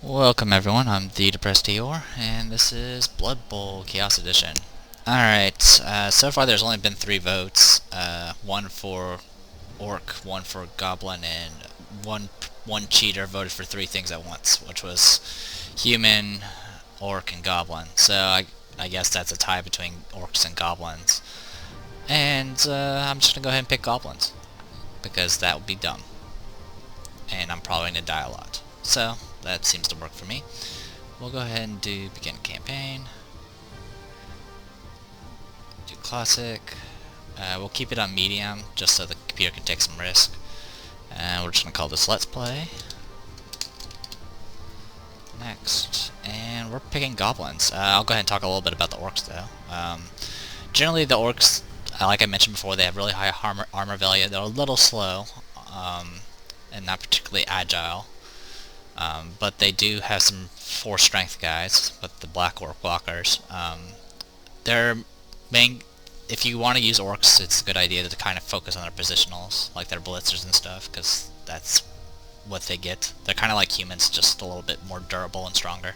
Welcome everyone, I'm the Depressed Eeyore, and this is Blood Bowl Chaos Edition. Alright, so far there's only been 3 votes, one for Orc, one for Goblin, and one cheater voted for 3 things at once, which was Human, Orc, and Goblin. So I guess that's a tie between Orcs and Goblins. And I'm just gonna go ahead and pick Goblins, because that would be dumb. And I'm probably gonna die a lot. So, that seems to work for me. We'll go ahead and do begin campaign. Do classic. We'll keep it on medium just so the computer can take some risk. And we're just gonna call this Let's Play. Next. And we're picking Goblins. I'll go ahead and talk a little bit about the Orcs though. Generally the Orcs, like I mentioned before, they have really high armor value. They're a little slow, and not particularly agile. But they do have some 4 strength guys with the black orc blockers. Their main, if you want to use orcs, it's a good idea to kind of focus on their positionals, like their blitzers and stuff, because that's what they get. They're kind of like humans, just a little bit more durable and stronger.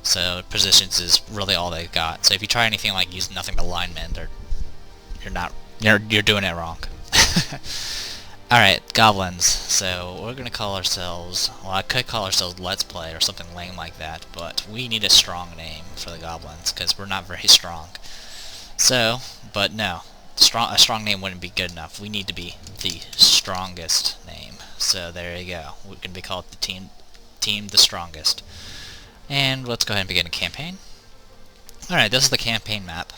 So positions is really all they've got. So if you try anything like using nothing but linemen, you're doing it wrong. Alright, Goblins. So we're gonna call ourselves, well, I could call ourselves Let's Play or something lame like that, but we need a strong name for the Goblins because we're not very strong. So, but no, a strong name wouldn't be good enough. We need to be the strongest name. So there you go. We're gonna be called the Team the Strongest. And let's go ahead and begin a campaign. Alright, this is the campaign map.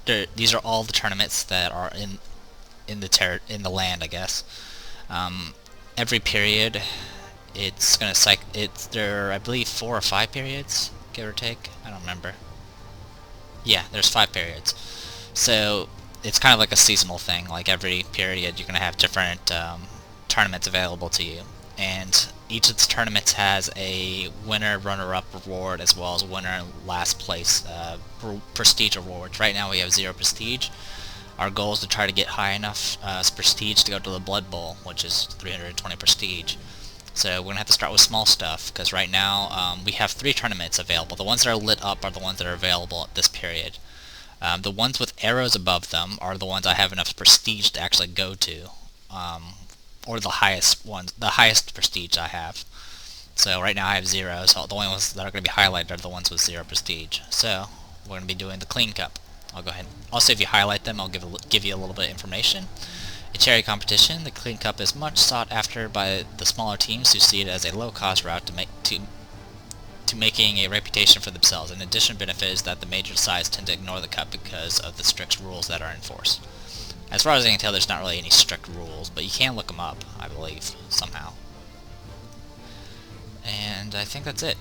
These are all the tournaments that are in the land, I guess. Every period, it's gonna there are, I believe, 4 or 5 periods, give or take. I don't remember. Yeah, there's 5 periods. So it's kind of like a seasonal thing. Like every period, you're gonna have different tournaments available to you, and each of the tournaments has a winner, runner-up reward, as well as winner and last place prestige rewards. Right now, we have 0 prestige. Our goal is to try to get high enough prestige to go to the Blood Bowl, which is 320 prestige. So we're going to have to start with small stuff, because right now we have 3 tournaments available. The ones that are lit up are the ones that are available at this period. The ones with arrows above them are the ones I have enough prestige to actually go to, or the highest prestige I have. So right now I have 0, so the only ones that are going to be highlighted are the ones with 0 prestige. So we're going to be doing the Clean Cup. I'll go ahead. Also, if you highlight them, I'll give you a little bit of information. A charity competition. The Clean Cup is much sought after by the smaller teams who see it as a low-cost route to making a reputation for themselves. An additional benefit is that the major sides tend to ignore the cup because of the strict rules that are enforced. As far as I can tell, there's not really any strict rules, but you can look them up, I believe, somehow. And I think that's it.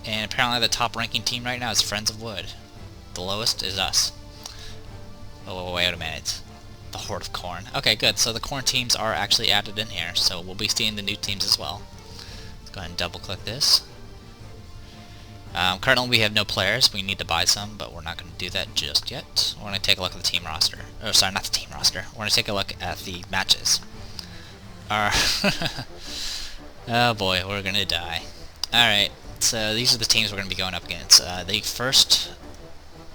And apparently the top-ranking team right now is Friends of Wood. The lowest is us. Oh, wait a minute. The Horde of Corn. Okay, good. So the Corn teams are actually added in here, so we'll be seeing the new teams as well. Let's go ahead and double-click this. Currently we have no players. We need to buy some, but we're not going to do that just yet. We're going to take a look at the team roster. Oh, sorry, not the team roster. We're going to take a look at the matches. Oh boy, we're going to die. Alright, so these are the teams we're going to be going up against. The first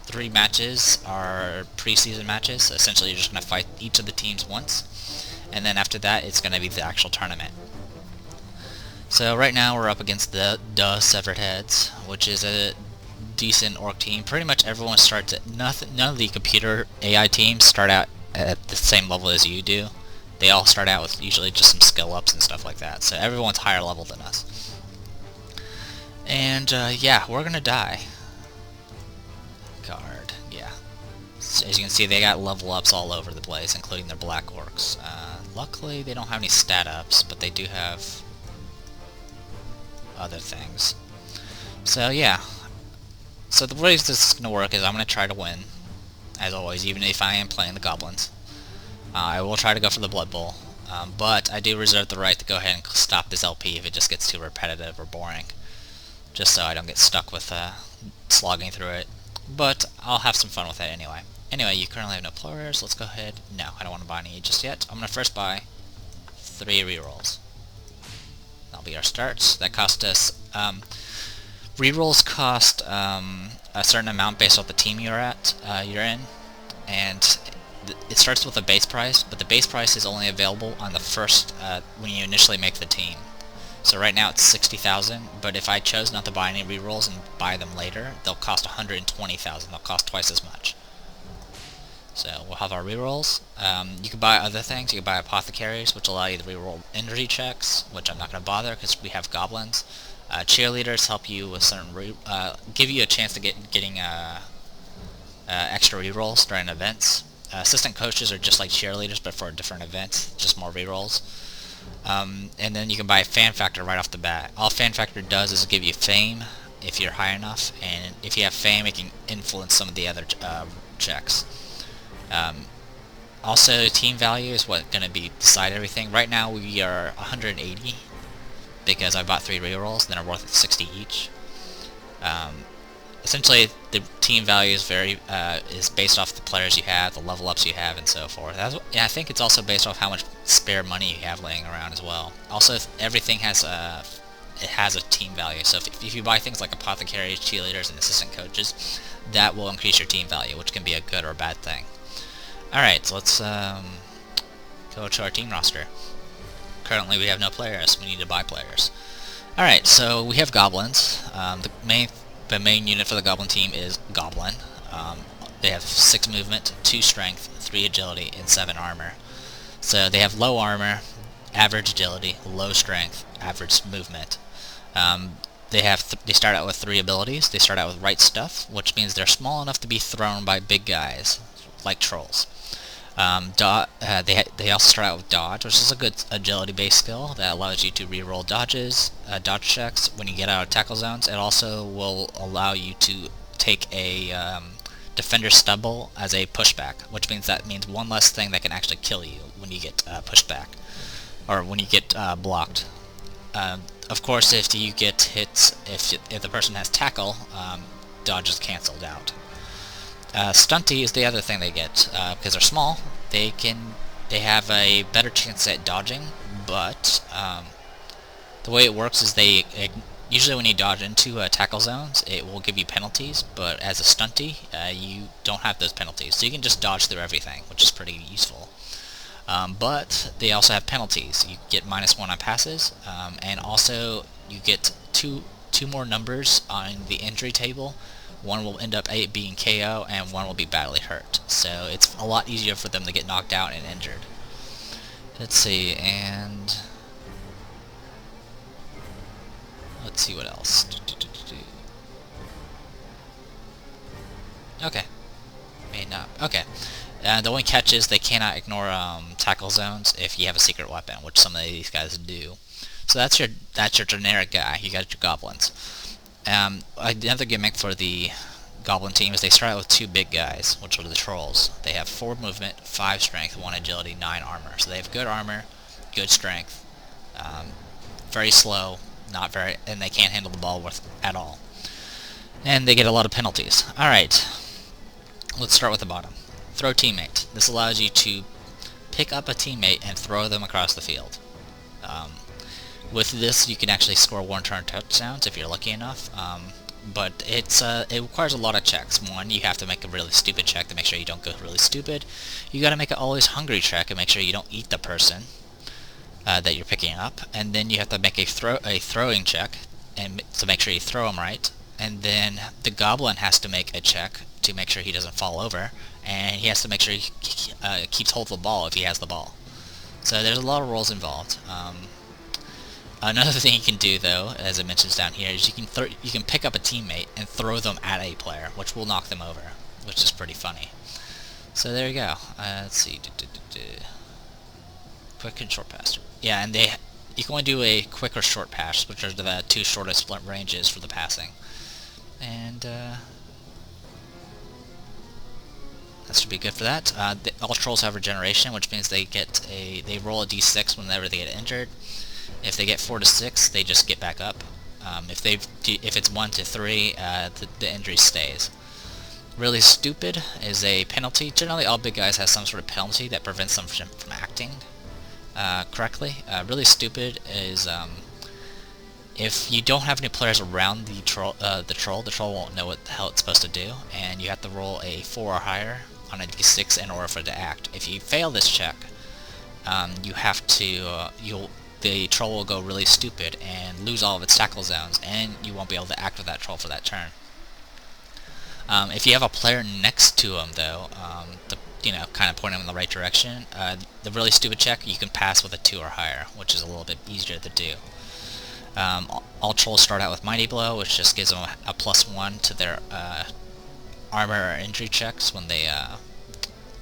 3 matches are preseason matches. Essentially, you're just going to fight each of the teams once, and then after that, it's going to be the actual tournament. So right now, we're up against the Severed Heads, which is a decent orc team. Pretty much everyone starts at none of the computer AI teams start out at the same level as you do. They all start out with usually just some skill ups and stuff like that. So everyone's higher level than us. And yeah, we're gonna die. Guard, yeah. So as you can see, they got level ups all over the place, including their black orcs. Luckily, they don't have any stat ups, but they do have other things. So yeah. So the way this is going to work is I'm going to try to win, as always, even if I am playing the Goblins. I will try to go for the Blood Bowl, but I do reserve the right to go ahead and stop this LP if it just gets too repetitive or boring, just so I don't get stuck with slogging through it. But I'll have some fun with it anyway. Anyway, you currently have no players. Let's go ahead. No, I don't want to buy any just yet. I'm going to first buy 3 rerolls. I'll be our start. That cost us rerolls cost a certain amount based off the team you're in, and it starts with a base price, but the base price is only available on the first when you initially make the team. So right now it's 60,000, but if I chose not to buy any rerolls and buy them later, they'll cost 120,000. They'll cost twice as much. So we'll have our rerolls. You can buy other things. You can buy apothecaries, which allow you to reroll injury checks, which I'm not going to bother because we have goblins. Cheerleaders help you with certain give you a chance to getting extra rerolls during events. Assistant coaches are just like cheerleaders, but for a different event, just more rerolls. And then you can buy Fan Factor right off the bat. All Fan Factor does is give you fame if you're high enough, and if you have fame, it can influence some of the other checks. Also, team value is what's going to decide everything. Right now we are 180 because I bought 3 rerolls, and they're worth 60 each. Essentially, the team value is based off the players you have, the level ups you have, and so forth. I think it's also based off how much spare money you have laying around as well. Also, everything has a team value. So if you buy things like apothecaries, cheerleaders, and assistant coaches, that will increase your team value, which can be a good or a bad thing. All right, so let's go to our team roster. Currently, we have no players. We need to buy players. All right, so we have goblins. The main unit for the Goblin team is Goblin. They have 6 movement, 2 strength, 3 agility, and 7 armor. So they have low armor, average agility, low strength, average movement. They start out with 3 abilities. They start out with Right Stuff, which means they're small enough to be thrown by big guys, like trolls. They also start out with Dodge, which is a good agility-based skill that allows you to reroll dodge checks when you get out of tackle zones. It also will allow you to take a defender stumble as a pushback, which means one less thing that can actually kill you when you get pushed back, or when you get blocked. Of course, if you get hit, if the person has tackle, dodge is cancelled out. Stunty is the other thing they get, because they're small. They have a better chance at dodging, but the way it works is usually when you dodge into tackle zones, it will give you penalties, but as a stunty, you don't have those penalties, so you can just dodge through everything, which is pretty useful. But they also have penalties. You get -1 on passes, and also you get two more numbers on the injury table. One will end up being KO, and one will be badly hurt. So it's a lot easier for them to get knocked out and injured. Let's see, and let's see what else. Okay. May not. Okay. The only catch is they cannot ignore tackle zones if you have a secret weapon, which some of these guys do. So that's your generic guy. You got your goblins. Another gimmick for the Goblin team is they start out with 2 big guys, which are the trolls. They have 4 movement, 5 strength, 1 agility, 9 armor. So they have good armor, good strength, very slow, and they can't handle the ball at all. And they get a lot of penalties. All right, let's start with the bottom. Throw teammate. This allows you to pick up a teammate and throw them across the field. With this, you can actually score 1-turn touchdowns if you're lucky enough, but it requires a lot of checks. One, you have to make a really stupid check to make sure you don't go really stupid. You got to make an always hungry check and make sure you don't eat the person that you're picking up, and then you have to make a throwing check and to make sure you throw them right. And then the Goblin has to make a check to make sure he doesn't fall over, and he has to make sure he keeps hold of the ball if he has the ball. So there's a lot of roles involved. Another thing you can do, though, as it mentions down here, is you can pick up a teammate and throw them at a player, which will knock them over, which is pretty funny. So there you go. Let's see. Quick and short pass. Yeah, and you can only do a quick or short pass, which are the 2 shortest split ranges for the passing. And that should be good for that. All trolls have regeneration, which means they roll a d6 whenever they get injured. If they get 4 to 6, they just get back up. If it's 1 to 3, the injury stays. Really stupid is a penalty. Generally, all big guys have some sort of penalty that prevents them from acting correctly. Really stupid is If you don't have any players around the troll won't know what the hell it's supposed to do, and you have to roll a 4 or higher on a d6 in order for it to act. If you fail this check, you have to the troll will go really stupid and lose all of its tackle zones, and you won't be able to act with that troll for that turn. If you have a player next to him, though, kind of point him in the right direction, the really stupid check you can pass with a 2 or higher, which is a little bit easier to do. All trolls start out with Mighty Blow, which just gives them a +1 to their armor or injury checks when they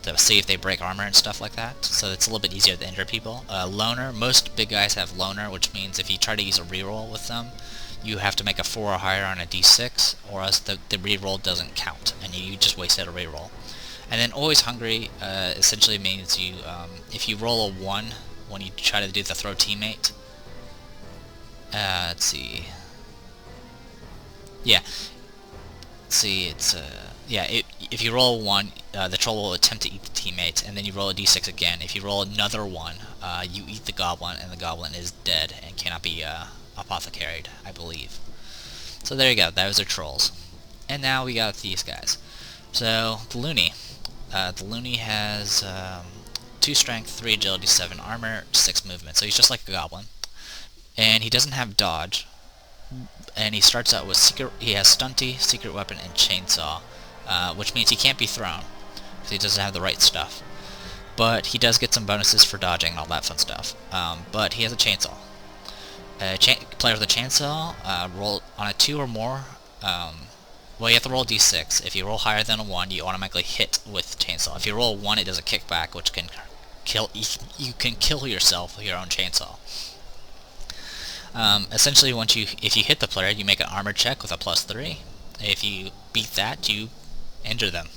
to see if they break armor and stuff like that. So it's a little bit easier to injure people. Loner, most big guys have Loner, which means if you try to use a reroll with them, you have to make a 4 or higher on a d6, or else the reroll doesn't count, and you just wasted a reroll. And then Always Hungry essentially means you, if you roll a 1 when you try to do the throw teammate, let's see. Yeah. Let's see, it's, if you roll a 1, the troll will attempt to eat the teammate, and then you roll a d6 again. If you roll another 1, you eat the goblin, and the goblin is dead and cannot be apothecaried, I believe. So there you go, those are trolls. And now we got these guys. So, the Loony. The Loony has 2 strength, 3 agility, 7 armor, 6 movement. So he's just like a goblin. And he doesn't have dodge. And he starts out with he has Stunty, Secret Weapon, and Chainsaw, which means he can't be thrown, because he doesn't have the right stuff. But he does get some bonuses for dodging and all that fun stuff. But he has a Chainsaw. Player with a Chainsaw, roll on a 2 or more, well, you have to roll a d6. If you roll higher than a 1, you automatically hit with Chainsaw. If you roll a 1, it does a kickback, which can kill you can kill yourself with your own Chainsaw. Essentially, if you hit the player, you make an armor check with a +3. If you beat that, you injure them.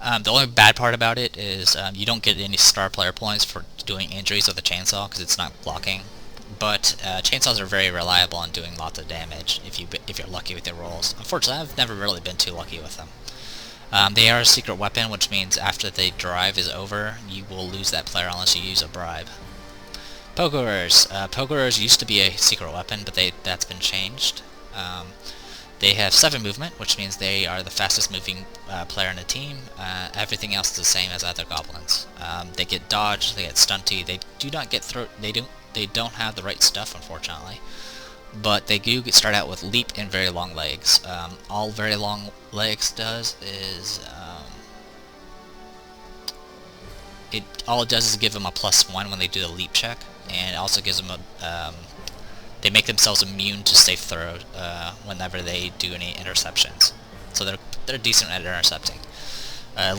The only bad part about it is you don't get any star player points for doing injuries with a chainsaw because it's not blocking. But chainsaws are very reliable in doing lots of damage if you're lucky with your rolls. Unfortunately, I've never really been too lucky with them. They are a secret weapon, which means after the drive is over, you will lose that player unless you use a bribe. Pokerers. Pokerers used to be a secret weapon, but that's been changed. They have 7 movement, which means they are the fastest moving player in the team. Everything else is the same as other goblins. They get dodge, they get stunty. They do not get They don't have the right stuff, unfortunately. But they do start out with leap and very long legs. All very long legs does is all it does is give them a +1 when they do the leap check, and it also gives them a they make themselves immune to safe throw whenever they do any interceptions. So they're decent at intercepting.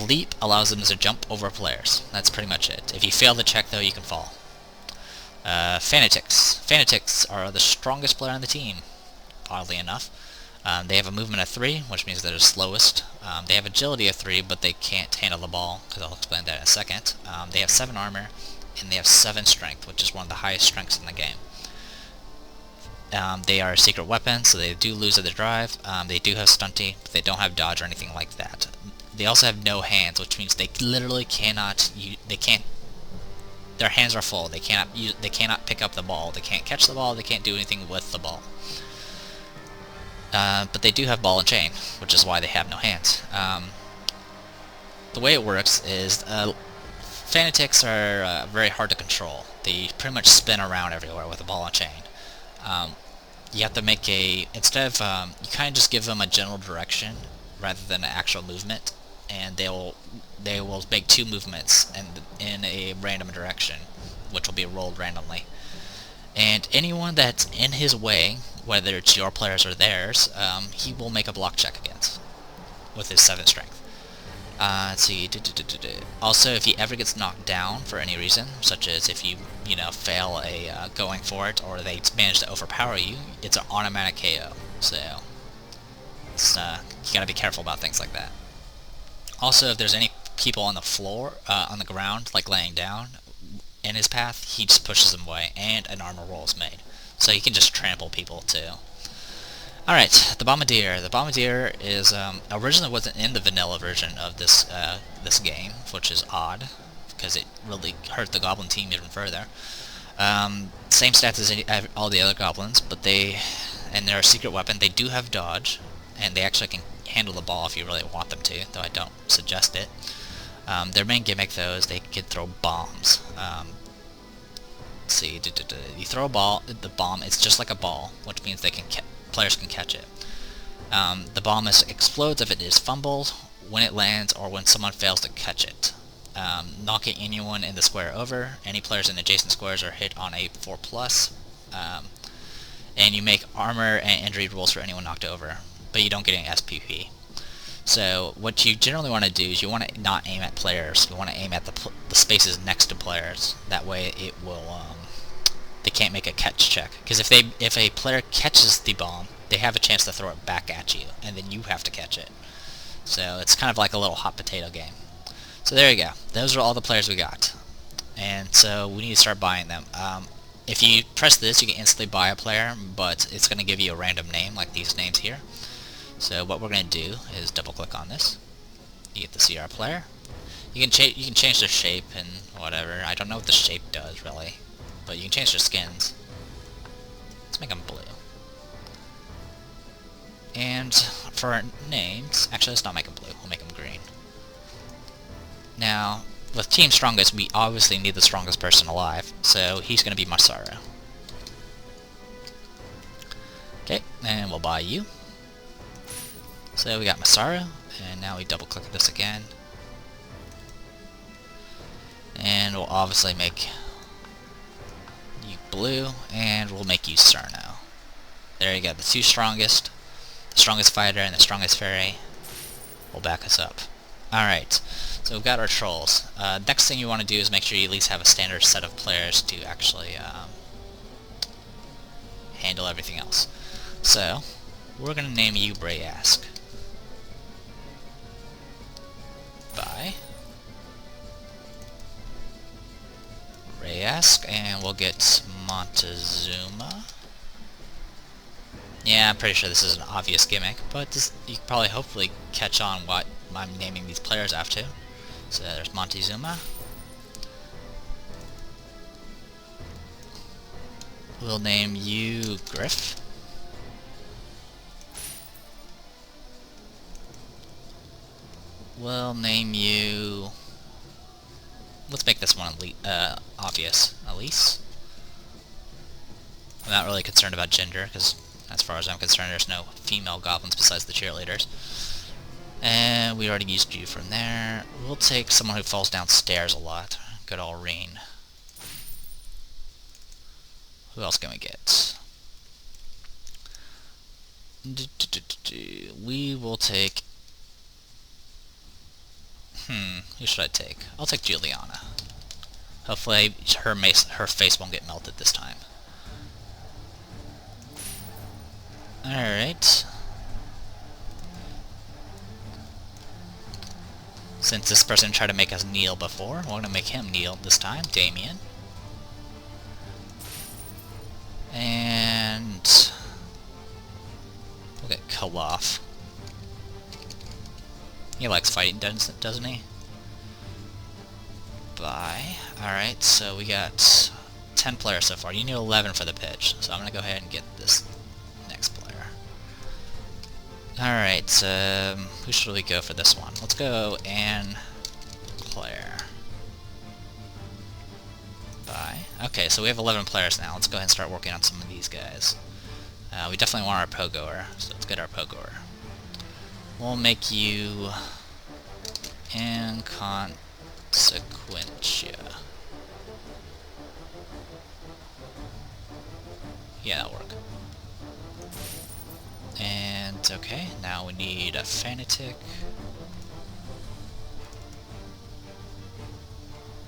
Leap allows them to jump over players. That's pretty much it. If you fail the check, though, you can fall. Fanatics. Fanatics are the strongest player on the team, oddly enough. They have a movement of 3, which means they're the slowest. They have agility of 3, but they can't handle the ball, because I'll explain that in a second. They have 7 armor, and they have 7 strength, which is one of the highest strengths in the game. They are a secret weapon, so they do lose at the drive. They do have stunty, but they don't have dodge or anything like that. They also have no hands, which means they literally cannot. Their hands are full. They cannot pick up the ball. They can't catch the ball. They can't do anything with the ball. But they do have ball and chain, which is why they have no hands. The way it works is fanatics are very hard to control. They pretty much spin around everywhere with a ball and chain. You have to make instead of you kind of just give them a general direction rather than an actual movement, and they will make 2 movements in a random direction, which will be rolled randomly. And anyone that's in his way, whether it's your players or theirs, he will make a block check against with his 7 strength. Let's see. Also, if he ever gets knocked down for any reason, such as if you fail a going for it, or they manage to overpower you, it's an automatic KO. So you gotta be careful about things like that. Also, if there's any people on the floor, on the ground, like laying down, in his path, he just pushes them away, and an armor roll is made. So he can just trample people too. Alright, the Bombardier. The Bombardier is originally wasn't in the vanilla version of this game, which is odd, because it really hurt the Goblin team even further. Same stats as all the other goblins, but and their secret weapon, they do have dodge, and they actually can handle the ball if you really want them to, though I don't suggest it. Their main gimmick, though, is they can throw bombs. Let's see, you throw a ball, the bomb, it's just like a ball, which means players can catch it. The bomb explodes if it is fumbled, when it lands, or when someone fails to catch it. Knocking anyone in the square over, any players in adjacent squares are hit on a 4+, and you make armor and injury rules for anyone knocked over, but you don't get any SPP. So what you generally want to do is you want to not aim at players, you want to aim at the spaces next to players. That way it will, they can't make a catch check, because if a player catches the bomb, they have a chance to throw it back at you, and then you have to catch it. So it's kind of like a little hot potato game. So there you go. Those are all the players we got. And so we need to start buying them. If you press this, you can instantly buy a player, but it's going to give you a random name, like these names here. So what we're going to do is double click on this. You get to see our player. You can change their shape and whatever. I don't know what the shape does, really. But you can change their skins. Let's make them blue. And for our names, actually let's not make them blue, we'll make them green. Now, with Team Strongest, we obviously need the strongest person alive, so he's going to be Masaru. Okay, and we'll buy you. So we got Masaru, and now we double click this again. And we'll obviously make you blue, and we'll make you Cerno. There you go, the two strongest. The strongest fighter and the strongest fairy will back us up. Alright, so we've got our trolls. Next thing you want to do is make sure you at least have a standard set of players to actually handle everything else. So, we're going to name you Brayask. Bye. Brayask, and we'll get Montezuma. Yeah, I'm pretty sure this is an obvious gimmick, but you can probably hopefully catch on what I'm naming these players after. So there's Montezuma. We'll name you Griff. We'll name you... Let's make this one obvious. Elise. I'm not really concerned about gender, because as far as I'm concerned, there's no female goblins besides the cheerleaders. And we already used you from there. We'll take someone who falls downstairs a lot. Good old Reen. Who else can we get? We will take... who should I take? I'll take Juliana. Hopefully her face won't get melted this time. Alright. Since this person tried to make us kneel before, we're going to make him kneel this time, Damien. And we'll get Koloff. He likes fighting, doesn't he? Bye. Alright, so we got 10 players so far. You need 11 for the pitch, so I'm going to go ahead and get this next player. Alright, who should we go for this one? Let's go Anne Claire. Bye. Okay, so we have 11 players now. Let's go ahead and start working on some of these guys. We definitely want our Pogoer, so let's get our Pogoer. We'll make you Inconsequentia. Yeah, that'll work. And, okay, now we need a Fanatic.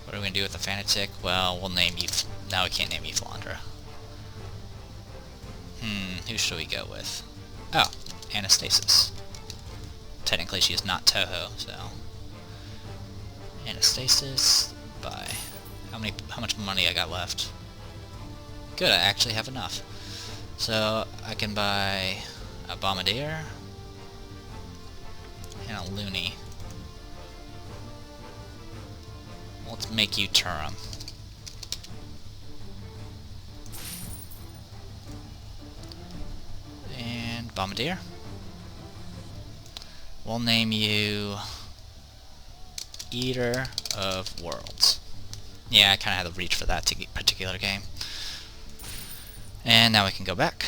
What are we going to do with the Fanatic? Well, we'll name you... Now we can't name you Flandra. Who should we go with? Oh, Anastasis. Technically she is not Toho, so... Anastasis, buy. How much money I got left? Good, I actually have enough. So, I can buy a Bombardier and a Looney. Let's make you Turum. Bombardier. We'll name you Eater of Worlds. Yeah, I kind of had to reach for that particular game. And now we can go back.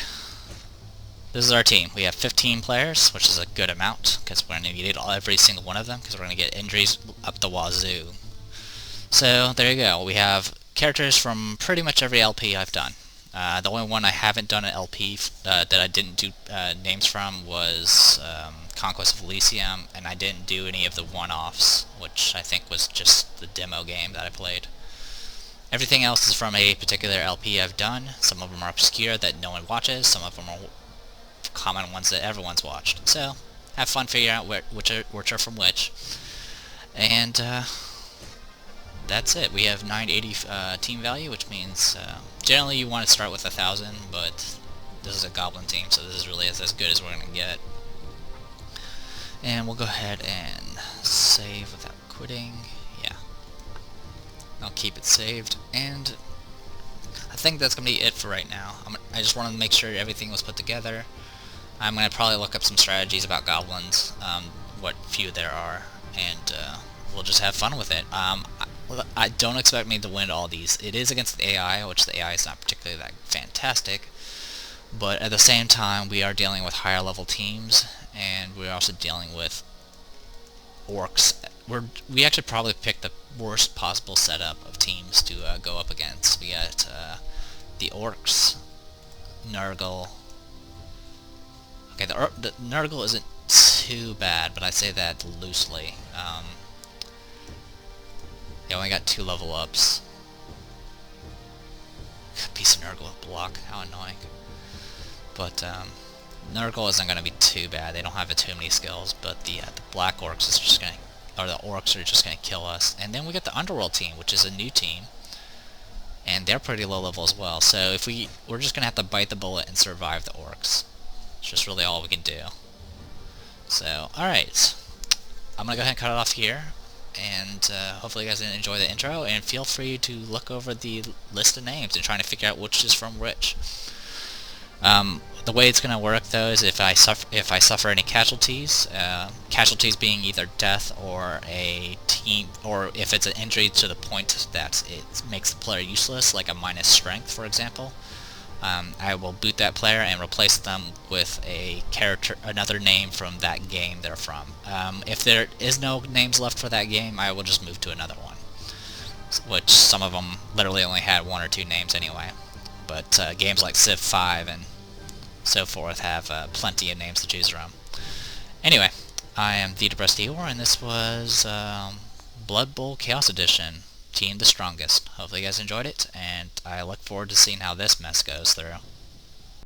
This is our team. We have 15 players, which is a good amount, because we're going to need every single one of them, because we're going to get injuries up the wazoo. So, there you go. We have characters from pretty much every LP I've done. The only one I haven't done an LP that I didn't do names from was Conquest of Elysium, and I didn't do any of the one-offs, which I think was just the demo game that I played. Everything else is from a particular LP I've done. Some of them are obscure that no one watches, some of them are common ones that everyone's watched. So, have fun figuring out which are from which. And that's it. We have 980 team value, which means generally you want to start with 1,000, but this is a Goblin team, so this is really as good as we're going to get. And we'll go ahead and save without quitting. Yeah. I'll keep it saved, and I think that's going to be it for right now. I just wanted to make sure everything was put together. I'm going to probably look up some strategies about Goblins, what few there are, and we'll just have fun with it. I don't expect me to win all these. It is against the AI, which the AI is not particularly that fantastic, but at the same time we are dealing with higher level teams, and we're also dealing with orcs. We actually probably picked the worst possible setup of teams to go up against. We got the orcs, Nurgle. Okay, the Nurgle isn't too bad, but I say that loosely. Yeah, only got 2 level ups. Piece of Nurgle with block, how annoying. But Nurgle isn't going to be too bad. They don't have too many skills, but the Black Orcs is just going to, or the Orcs are just going to kill us. And then we got the Underworld team, which is a new team, and they're pretty low level as well. So if we're just going to have to bite the bullet and survive the Orcs. It's just really all we can do. So, alright. I'm going to go ahead and cut it off here, and hopefully you guys enjoy the intro, and feel free to look over the list of names and trying to figure out which is from which. The way it's going to work, though, is if I suffer any casualties, casualties being either death or a team, or if it's an injury to the point that it makes the player useless, like a minus strength, for example, I will boot that player and replace them with a character, another name from that game they're from. If there is no names left for that game, I will just move to another one, which some of them literally only had 1 or 2 names anyway. But games like Civ 5 and so forth have plenty of names to choose from. Anyway, I am the Depressed Eeyore, and this was Blood Bowl Chaos Edition, Team the Strongest. Hopefully you guys enjoyed it, and I look forward to seeing how this mess goes through.